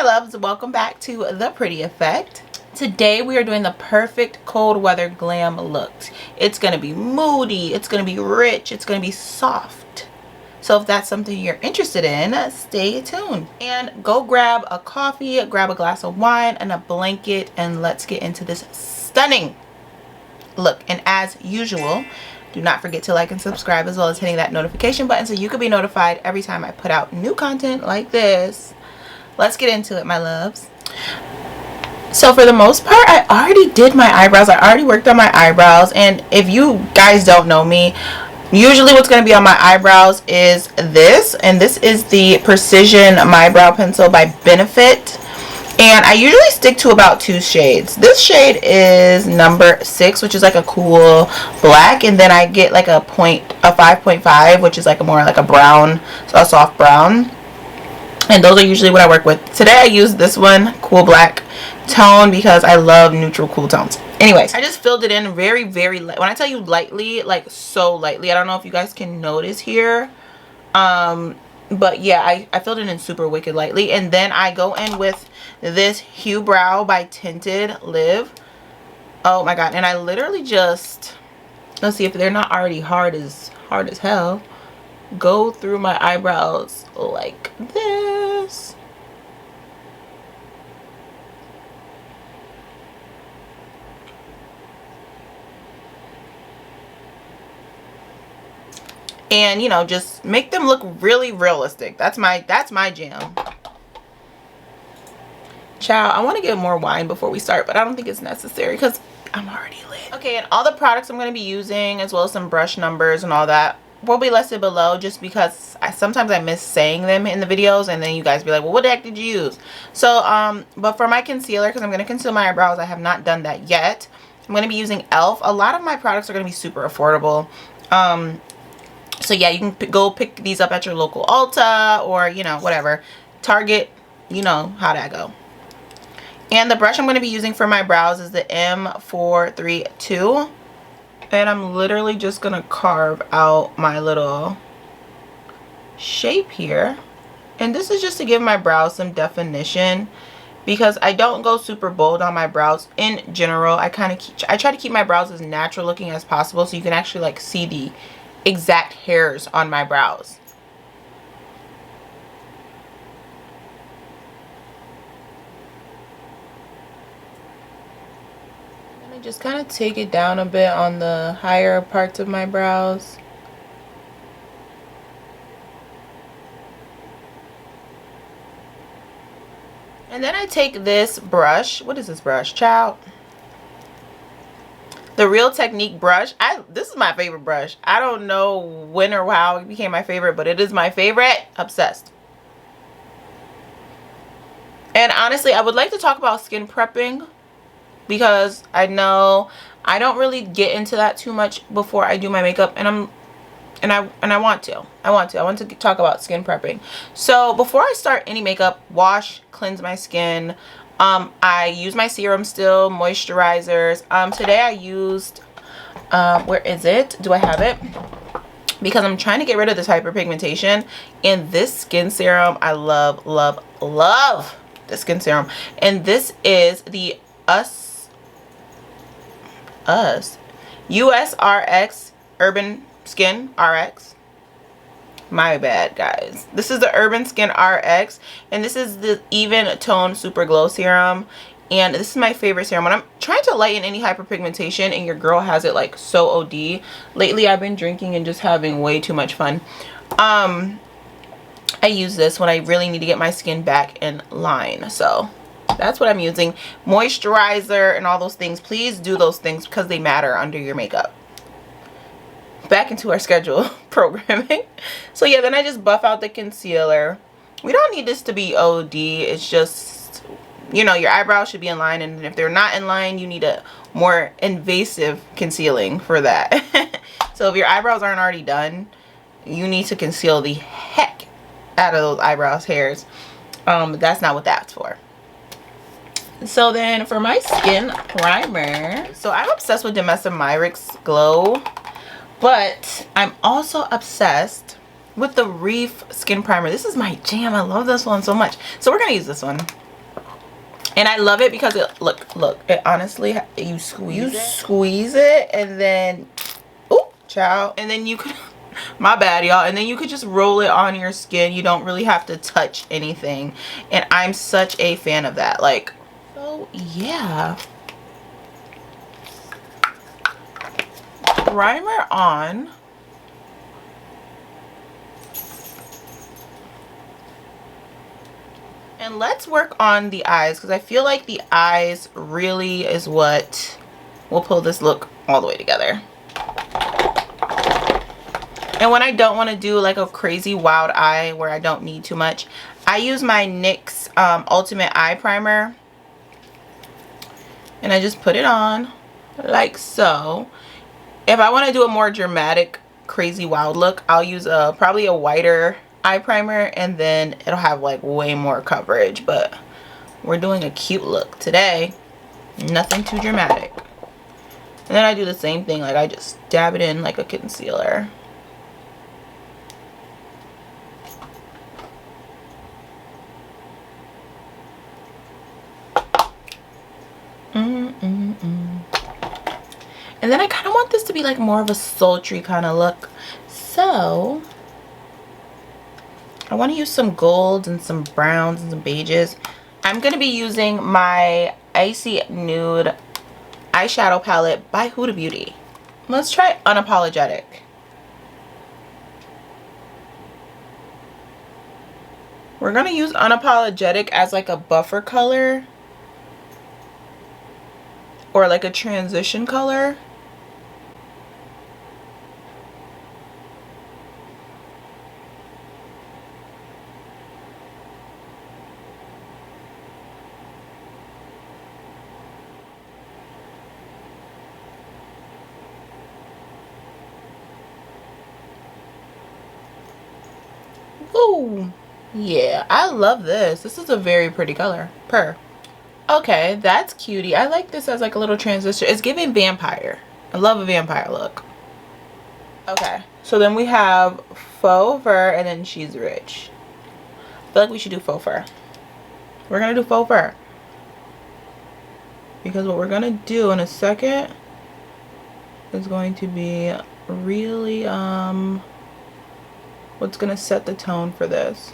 Hi loves, welcome back to The Pretty Effect. Today we are doing the perfect cold weather glam look. It's going to be moody, it's going to be rich, it's going to be soft. So if that's something you're interested in, stay tuned. And go grab a coffee, grab a glass of wine and a blanket, and let's get into this stunning look. And as usual, do not forget to like and subscribe, as well as hitting that notification button so you can be notified every time I put out new content like this. Let's get into it, my loves. So for the most part, I already did my eyebrows. I already worked on my eyebrows. And if you guys don't know me, usually what's going to be on my eyebrows is this. And this is the Precision My Brow Pencil by Benefit. And I usually stick to about 2 shades. This shade is number 6, which is like a cool black. And then I get like a 5.5, which is like more like a brown, a soft brown. And those are usually what I work with. Today I used this one, cool black tone, because I love neutral cool tones. Anyways, I just filled it in very, very light. When I tell you lightly, like so lightly. I don't know if you guys can notice here. But yeah, I filled it in super wicked lightly. And then I go in with this Hue Brow by Tinted Live. Oh my god. And I literally just, let's see if they're not already hard as hell. Go through my eyebrows like this. And you know, just make them look really realistic. That's my jam. Child, I want to get more wine before we start, but I don't think it's necessary because I'm already lit. Okay, and all the products I'm going to be using, as well as some brush numbers and all that, will be listed below, just because sometimes I miss saying them in the videos, and then you guys be like, well, what the heck did you use? So but for my concealer, because I'm going to conceal my eyebrows, I have not done that yet. I'm going to be using e.l.f. A lot of my products are going to be super affordable. So yeah, you can go pick these up at your local Ulta or, you know, whatever, Target. You know how that go. And the brush I'm going to be using for my brows is the M432. And I'm literally just going to carve out my little shape here. And this is just to give my brows some definition, because I don't go super bold on my brows in general. I try to keep my brows as natural looking as possible, so you can actually like see the exact hairs on my brows. Just kind of take it down a bit on the higher parts of my brows. And then I take this brush. What is this brush, child? The Real Technique brush. This is my favorite brush. I don't know when or how it became my favorite, but it is my favorite. Obsessed. And honestly, I would like to talk about skin prepping, because I know I don't really get into that too much before I do my makeup, and I want to talk about skin prepping. So before I start any makeup, wash, cleanse my skin. I use my serum still, moisturizers. Today I used, where is it? Do I have it? Because I'm trying to get rid of this hyperpigmentation, and this skin serum, I love, love, love the skin serum. And this is the USRX Urban Skin RX. My bad, guys. This is the Urban Skin RX, and this is the Even Tone Super Glow Serum. And this is my favorite serum when I'm trying to lighten any hyperpigmentation and your girl has it like so OD. Lately I've been drinking and just having way too much fun. I use this when I really need to get my skin back in line. So that's what I'm using. Moisturizer and all those things. Please do those things because they matter under your makeup. Back into our schedule programming. So yeah, then I just buff out the concealer. We don't need this to be OD. It's just, you know, your eyebrows should be in line, and if they're not in line, you need a more invasive concealing for that. So if your eyebrows aren't already done, you need to conceal the heck out of those eyebrows hairs. That's not what that's for. So then for my skin primer, so I'm obsessed with Demessa Myricks Glow, but I'm also obsessed with the REFY skin primer. This is my jam. I love this one so much. So we're gonna use this one. And I love it because it look it honestly, you squeeze it and then child, and then you could my bad y'all, and then you could just roll it on your skin. You don't really have to touch anything, and I'm such a fan of that. Like, so yeah, primer on. And let's work on the eyes, because I feel like the eyes really is what will pull this look all the way together. And when I don't want to do like a crazy wild eye where I don't need too much, I use my NYX Ultimate Eye Primer. And I just put it on like so. If I want to do a more dramatic, crazy wild look, I'll use probably a whiter eye primer, and then it'll have like way more coverage. But we're doing a cute look today, nothing too dramatic. And then I do the same thing, like I just dab it in like a concealer. And then I kind of want this to be like more of a sultry kind of look, so I want to use some golds and some browns and some beiges. I'm going to be using my Icy Nude eyeshadow palette by Huda Beauty. Let's try Unapologetic. We're going to use Unapologetic as like a buffer color or like a transition color. Ooh, yeah, I love this. This is a very pretty color. Okay, that's cutie. I like this as like a little transition. It's giving vampire. I love a vampire look. Okay, so then we have faux fur, and then she's rich. I feel like we should do faux fur. We're gonna do faux fur, because what we're gonna do in a second is going to be really what's gonna set the tone for this.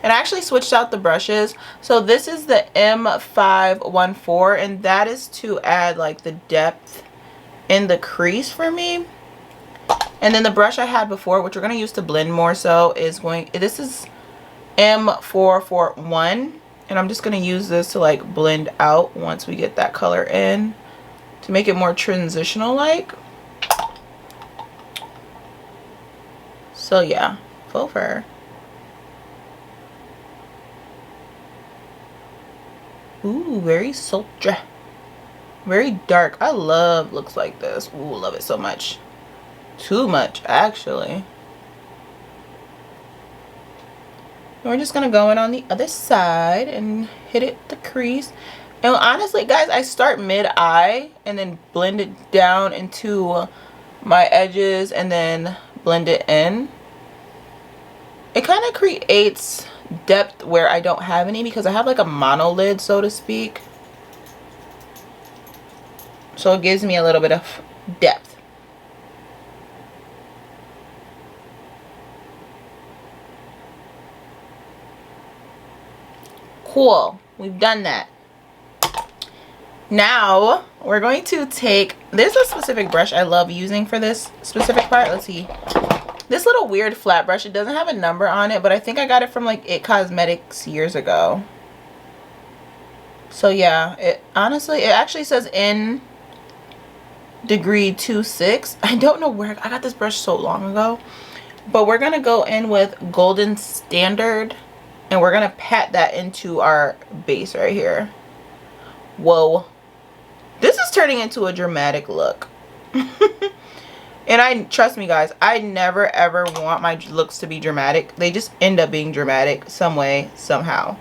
And I actually switched out the brushes. So this is the M514, and that is to add like the depth in the crease for me. And then the brush I had before, which we're going to use to blend more so, this is M441. And I'm just going to use this to like blend out once we get that color in, to make it more transitional like. So yeah, faux fur. Ooh, very sultry, very dark. I love looks like this. Ooh, love it so much. Too much actually. And we're just gonna go in on the other side and hit it the crease. And honestly guys, I start mid-eye and then blend it down into my edges and then blend it in. It kind of creates depth where I don't have any, because I have like a monolid, so to speak. So it gives me a little bit of depth. Cool, we've done that. Now we're going to take, there's a specific brush I love using for this specific part. Let's see. This little weird flat brush, it doesn't have a number on it, but I think I got it from like It Cosmetics years ago. So yeah, it actually says in degree 26. I don't know where I got this brush so long ago, but we're gonna go in with Golden Standard, and we're gonna pat that into our base right here. Whoa, this is turning into a dramatic look. And trust me guys, I never ever want my looks to be dramatic. They just end up being dramatic some way, somehow.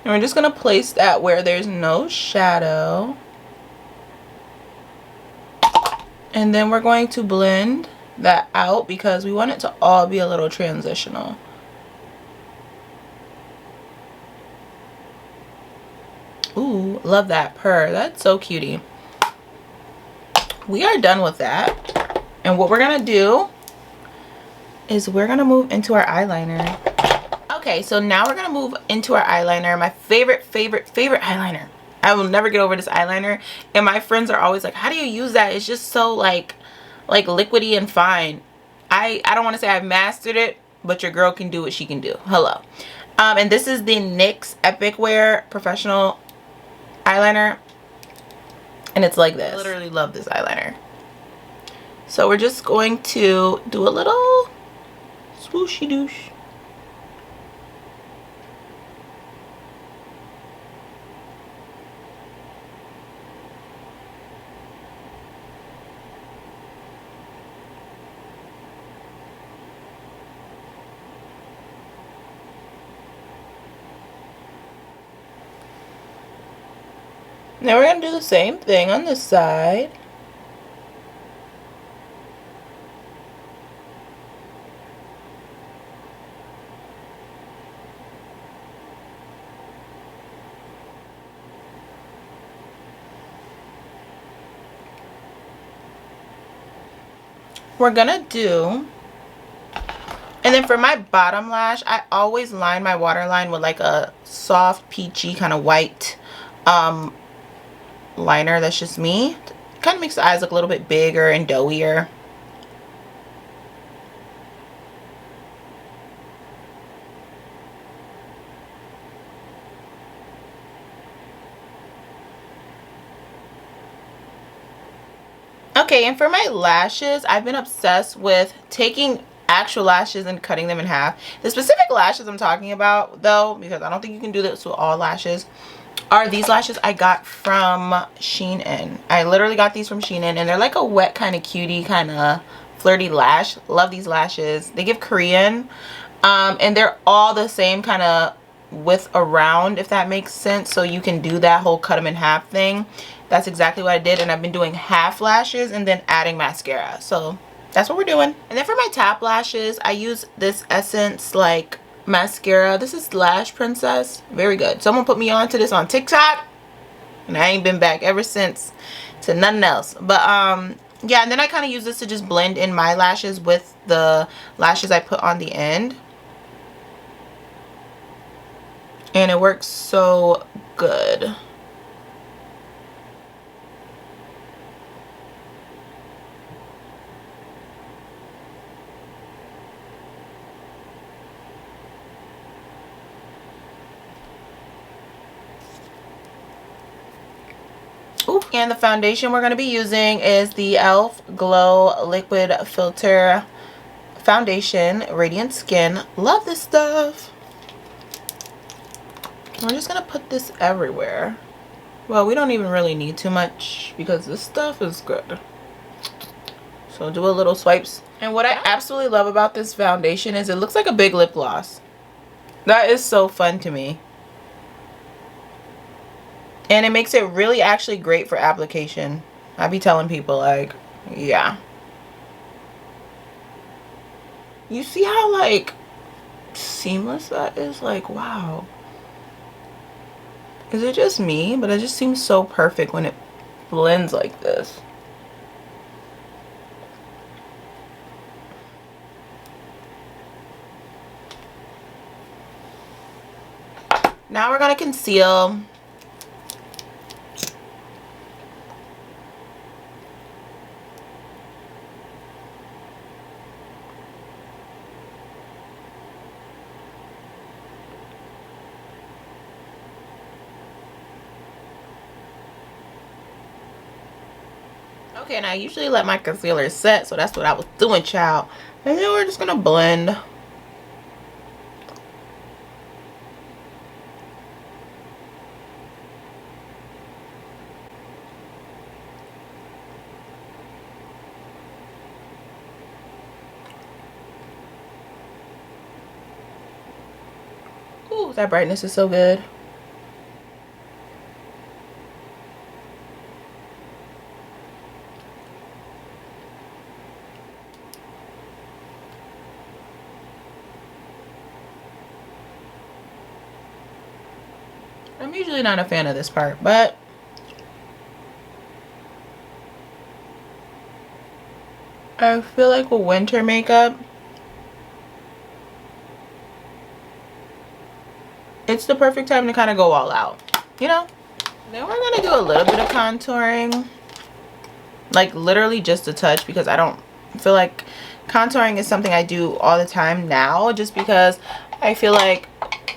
And we're just gonna place that where there's no shadow. And then we're going to blend that out because we want it to all be a little transitional. Ooh, love that purr. That's so cutie. We are done with that. And what we're gonna do is we're gonna move into our eyeliner. Okay, so now we're gonna move into our eyeliner. My favorite eyeliner. I will never get over this eyeliner. And my friends are always like, how do you use that? It's just so like liquidy and fine. I don't want to say I've mastered it, but your girl can do what she can do. Hello. And this is the NYX Epic Wear Professional eyeliner. And it's like this. I literally love this eyeliner. So we're just going to do a little swooshy douche. Now we're going to do the same thing on this side. We're going to do, and then for my bottom lash, I always line my waterline with like a soft peachy kind of white liner. That's just me. It kind of makes the eyes look a little bit bigger and doughier. Okay, and for my lashes, I've been obsessed with taking actual lashes and cutting them in half. The specific lashes I'm talking about, though, because I don't think you can do this with all lashes, are these lashes I got from Shein. I literally got these from Shein, and they're like a wet kind of cutie kind of flirty lash. Love these lashes. They give Korean, and they're all the same kind of width around, if that makes sense. So you can do that whole cut them in half thing. That's exactly what I did, and I've been doing half lashes and then adding mascara. So that's what we're doing. And then for my top lashes, I use this Essence like mascara. This is Lash Princess. Very good. Someone put me onto this on TikTok, and I ain't been back ever since to nothing else. But yeah, and then I kind of use this to just blend in my lashes with the lashes I put on the end. And it works so good. Ooh, and the foundation we're going to be using is the e.l.f. Glow Liquid Filter Foundation Radiant Skin. Love this stuff. We're just going to put this everywhere. Well, we don't even really need too much because this stuff is good. So do a little swipes. And what I absolutely love about this foundation is it looks like a big lip gloss. That is so fun to me. And it makes it really actually great for application. I be telling people, like, yeah. You see how, like, seamless that is? Like, wow. Is it just me? But it just seems so perfect when it blends like this. Now we're going to conceal. Okay, and I usually let my concealer set, so that's what I was doing, child. And then we're just gonna blend. Ooh, that brightness is so good. I'm usually not a fan of this part, but I feel like with winter makeup, it's the perfect time to kind of go all out, you know? Then we're gonna do a little bit of contouring, like literally just a touch, because I don't feel like contouring is something I do all the time now, just because I feel like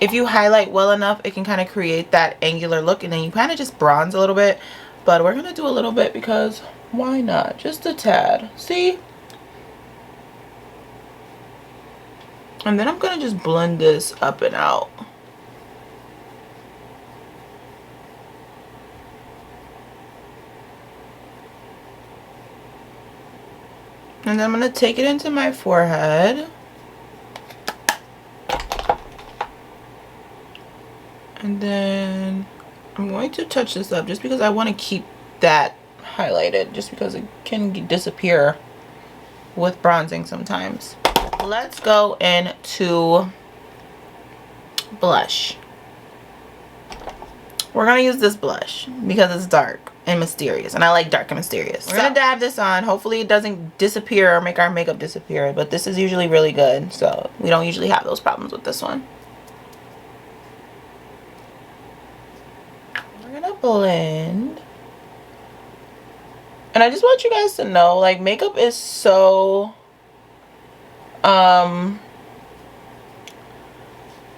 if you highlight well enough, it can kind of create that angular look, and then you kind of just bronze a little bit. But we're gonna do a little bit because why not? Just a tad. See? And then I'm gonna just blend this up and out. And then I'm gonna take it into my forehead. And then I'm going to touch this up just because I want to keep that highlighted, just because it can disappear with bronzing sometimes. Let's go into blush. We're gonna use this blush because it's dark and mysterious, and I like dark and mysterious. We're gonna dab this on. Hopefully it doesn't disappear or make our makeup disappear, but this is usually really good, so we don't usually have those problems with this one. We're gonna blend. And I just want you guys to know, like, makeup is so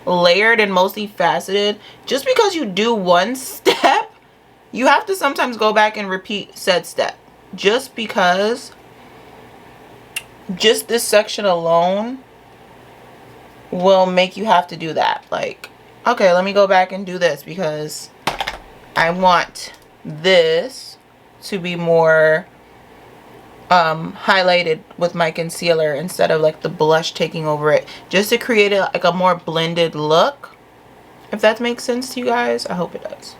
layered and multifaceted. Just because you do one step, you have to sometimes go back and repeat said step, just because just this section alone will make you have to do that. Like, okay, let me go back and do this because I want this to be more highlighted with my concealer instead of like the blush taking over it, just to create like a more blended look. If that makes sense to you guys, I hope it does.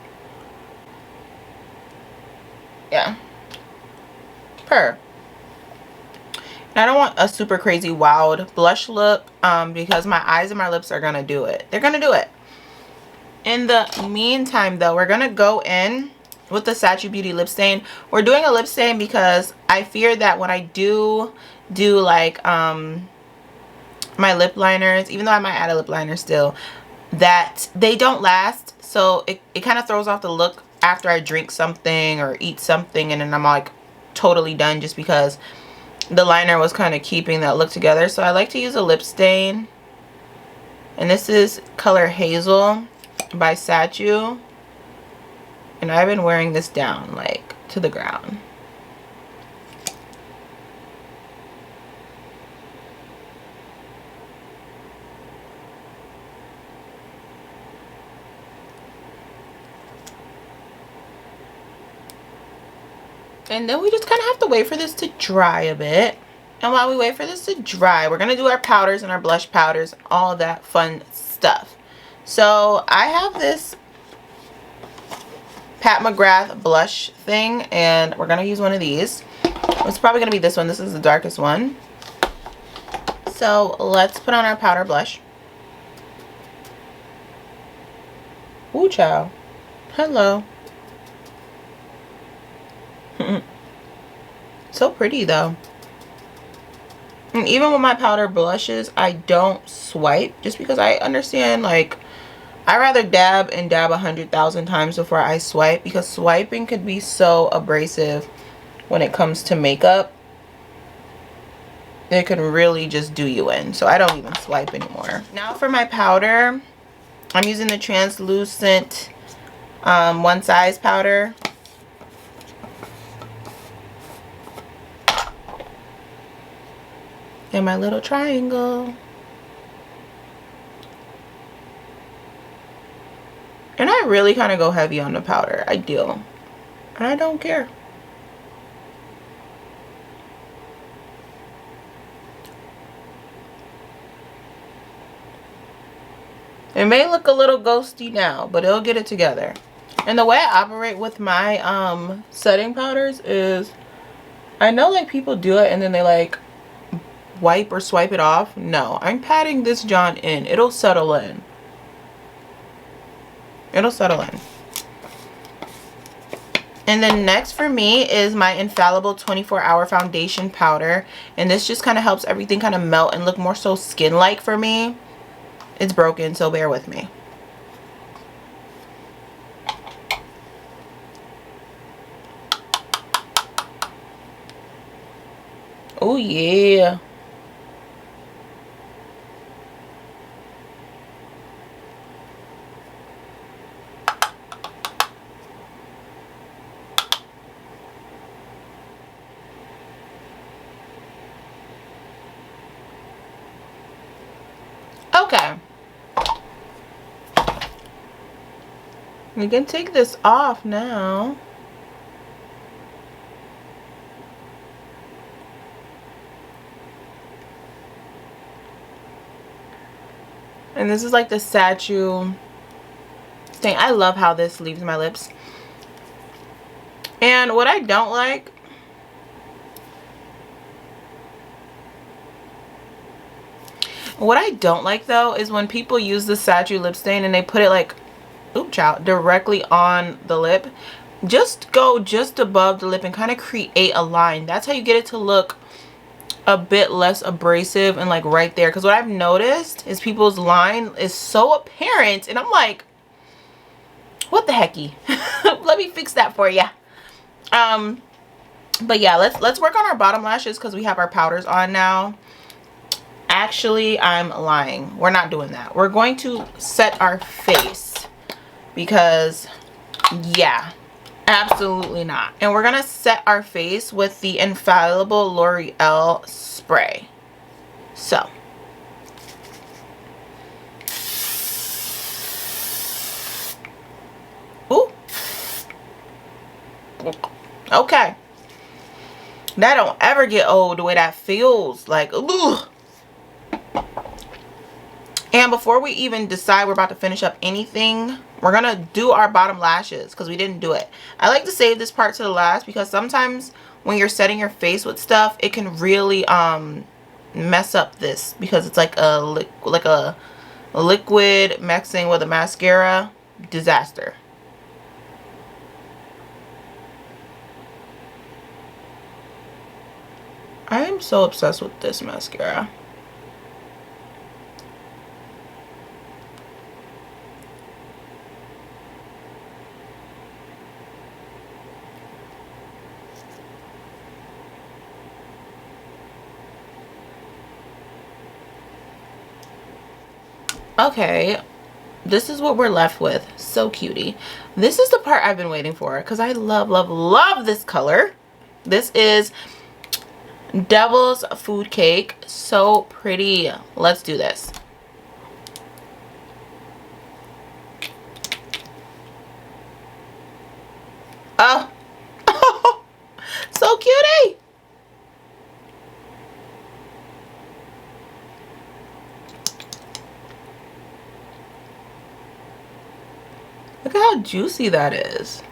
Yeah. And I don't want a super crazy wowed blush look because my eyes and my lips are gonna do it. They're gonna do it. In the meantime though, we're gonna go in with the Sachi Beauty lip stain. We're doing a lip stain because I fear that when I do like my lip liners, even though I might add a lip liner still, that they don't last. So it kind of throws off the look after I drink something or eat something, and then I'm like totally done, just because the liner was kind of keeping that look together. So I like to use a lip stain, and this is color Hazel by Sachi. And I've been wearing this down like to the ground. And then we just kind of have to wait for this to dry a bit. And while we wait for this to dry, we're going to do our powders and our blush powders, all that fun stuff. So I have this Pat McGrath blush thing, and we're going to use one of these. It's probably going to be this one. This is the darkest one. So let's put on our powder blush. Ooh, child. Hello. So pretty though. And even with my powder blushes, I don't swipe, just because I understand, like, I rather dab and dab 100,000 times before I swipe, because swiping could be so abrasive when it comes to makeup. It could really just do you in. So I don't even swipe anymore. Now for my powder, I'm using the translucent One Size powder. And my little triangle. And I really kind of go heavy on the powder. I do. And I don't care. It may look a little ghosty now, but it'll get it together. And the way I operate with my setting powders is, I know like people do it and then they like wipe or swipe it off. No, I'm patting this John in. It'll settle in. It'll settle in. And then next for me is my Infallible 24-Hour Foundation Powder. And this just kind of helps everything kind of melt and look more so skin-like for me. It's broken, so bear with me. Oh yeah. Okay. We can take this off now. And this is like the statue thing. I love how this leaves my lips. And what I don't like, though is when people use the statue lip stain and they put it like, oops, child, directly on the lip. Just go just above the lip and kind of create a line. That's how you get it to look a bit less abrasive and like right there. Because what I've noticed is people's line is so apparent and I'm like, what the hecky? Let me fix that for you. But yeah, let's work on our bottom lashes because we have our powders on now. Actually, I'm lying. We're not doing that. We're going to set our face because yeah, absolutely not. And we're gonna set our face with the Infallible L'Oreal spray. So ooh, okay, that don't ever get old the way that feels. Like, ooh. And before we even decide we're about to finish up anything, we're gonna do our bottom lashes because we didn't do it. I like to save this part to the last because sometimes when you're setting your face with stuff, it can really mess up this because it's like a liquid mixing with a mascara. Disaster. I am so obsessed with this mascara. Okay, this is what we're left with. So cutie. This is the part I've been waiting for because I love, love, love this color. This is Devil's Food Cake. So pretty. Let's do this. Oh, so cutie. Look at how juicy that is.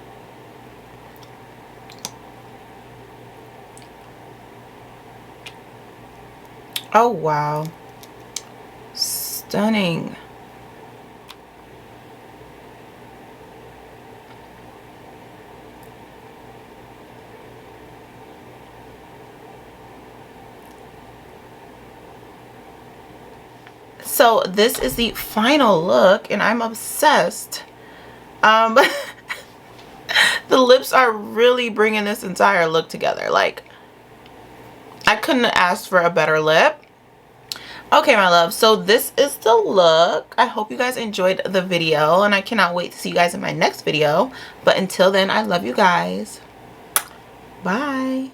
Oh, wow. Stunning. So this is the final look and I'm obsessed. The lips are really bringing this entire look together. Like, I couldn't have asked for a better lip. Okay, my love, so this is the look. I hope you guys enjoyed the video and I cannot wait to see you guys in my next video. But until then, I love you guys. Bye.